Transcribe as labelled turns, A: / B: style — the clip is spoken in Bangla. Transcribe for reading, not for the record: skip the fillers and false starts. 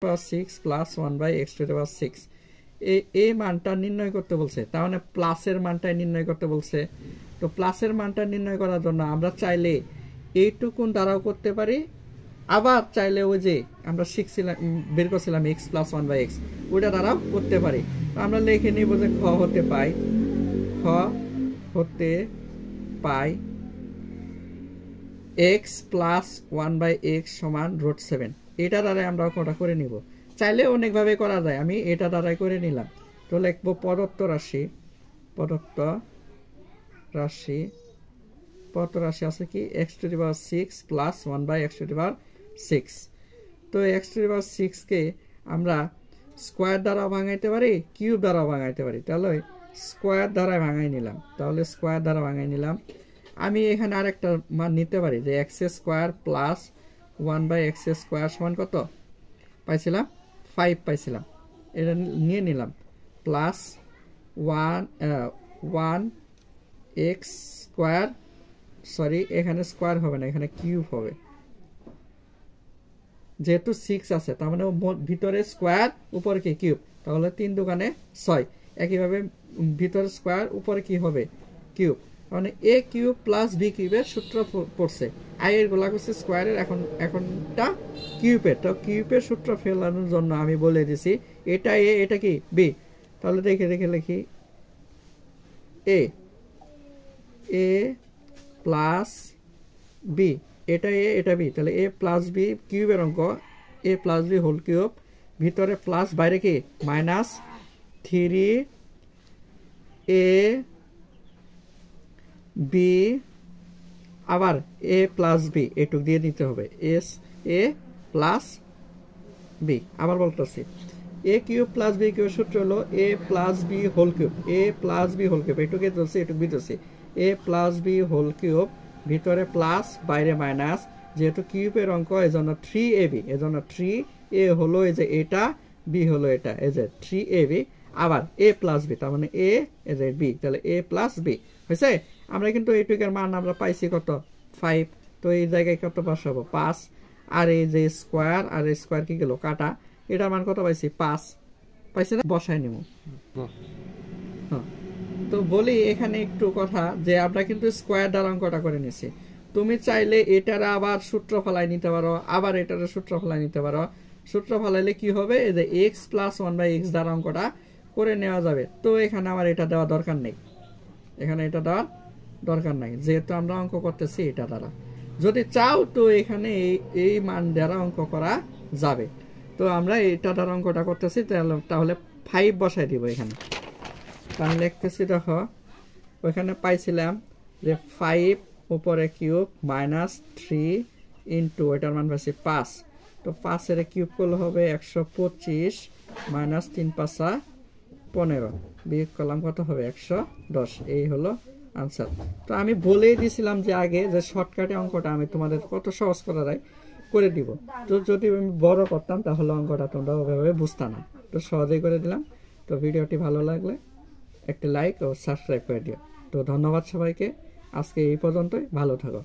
A: 6 plus 1/x to the power 6 এই মানটা নির্ণয় করতে বলছে, তার মানে প্লাসের মানটাই নির্ণয় করতে বলছে। তো প্লাসের মানটা নির্ণয় করার জন্য আমরা চাইলে এইটুকুন দ্বারাও করতে পারি, আবার চাইলে ওই যে আমরা শিখছিলাম বের করছিলাম x প্লাস 1/x ওইটা দ্বারাও করতে পারি। তো আমরা লিখে নিব যে খ হতে পাই x প্লাস 1/x সমান √7। এটা দ্বারাই আমরা অঙ্কটা করে নিব। চাইলে অনেকভাবে করা যায়, আমি এটা দ্বারাই করে নিলাম। তো লিখবো প্রদত্ত রাশি আছে কি x to the power 6 plus 1/x to the power 6। তো x টু দি পাওয়ার 6 কে আমরা স্কোয়ার দ্বারা ভাঙাইতে পারি, কিউব দ্বারা ভাঙাইতে পারি। তাহলে স্কোয়ার দ্বারা ভাঙাই নিলাম। আমি এখানে আরেকটা মান নিতে পারি যে x square plus 1/x square সমান কত পাইছিলাম? 5 পাইছিলাম। এটা নিয়ে নিলাম প্লাস 1x স্কোয়ার, সরি এখানে স্কোয়ার হবে না, এখানে কিউব হবে, যেহেতু 6 আছে তার মানে ভিতরে স্কোয়ার উপরে কি কিউব, তাহলে 3 দুগুণে 6। একইভাবে ভিতরে স্কোয়ার উপরে কি হবে কিউব, মানে a কিউব প্লাস b কিউবের সূত্র পড়ছে। এর গুলা হচ্ছে স্কোয়ারের, এখনটা কিউবের। তো কিউবের সূত্র ফেলানোর জন্য আমি বলে দিছি এটা a এটা কি b। তাহলে দেখে লিখি a প্লাস b, এটা a এটা b, তাহলে a প্লাস b কিউবের অঙ্ক a plus b whole cube, ভিতরে প্লাস বাইরে কি মাইনাস 3a b আবার a প্লাস b এটুক দিয়ে দিতে হবে, a প্লাস b। আবার বলতেছি a কিউব প্লাস b কিউবের সূত্র হলো a plus b whole cube, এটুকে ধরছি এটুক দিতেছি a plus b whole cube, ভিতরে প্লাস বাইরে মাইনাস, যেহেতু কিউবের অঙ্ক এজন্য 3ab, এজন্য 3a হলো এই যে এটা, b হলো এটা, এই যে 3ab আবার a প্লাস b, তার মানে a এই যে b, তাহলে a প্লাস b হয়েছে। আমরা কিন্তু এইটুকের মান আমরা পাইছি কত 5, তো এই জায়গায় কত বসাবো 5, আর এই যে স্কোয়ার আর স্কোয়ার কি গেল কাটা, এটার মান কত পাইছি 5 পাইছি না, বসাই নিব। হ্যাঁ, তো বলি এখানে একটু কথা যে আমরা কিন্তু স্কোয়ার দ্বারা অঙ্কটা করে নিছি। তুমি চাইলে এটার আবার সূত্র ফলাই নিতে পারো, আবার এটার সূত্র ফলাই নিতে পারো। সূত্র ফলাইলে কি হবে, এই যে x প্লাস 1/x দ্বারা অঙ্কটা করে নেওয়া যাবে। তো এখানে আমার এটা দেওয়া দরকার নেই, যেহেতু আমরা অঙ্ক করতেছি এটা দ্বারা। যদি চাও তো এখানে এই মান দ্বারা অঙ্ক করা যাবে। তো আমরা এটা দ্বারা অঙ্কটা করতেছি, তাহলে 5 বসাই দিব এখানে। আমি লিখতেছি, দেখো ওইখানে পাইছিলাম যে 5 উপরে কিউব মাইনাস 3 ইন্টু এটার মান পাইছি 5। তো 5 এর কিউব করলে হবে 125 মাইনাস 3 5 15, বিয়োগ করলাম কত হবে 110। এই হলো আনসার। তো আমি বলেই দিছিলাম যে আগে যে শর্টকাটে অঙ্কটা আমি তোমাদের কত সহজ করা যায় করে দিব। তো যদি আমি বড় করতাম তাহলে অঙ্কটা তোমরা ওইভাবে বুঝতা না। তো সহজেই করে দিলাম। তো ভিডিওটি ভালো লাগলে একটা লাইক ও সাবস্ক্রাইব করে দিও। তো ধন্যবাদ সবাইকে, আজকে এই পর্যন্তই, ভালো থাকো।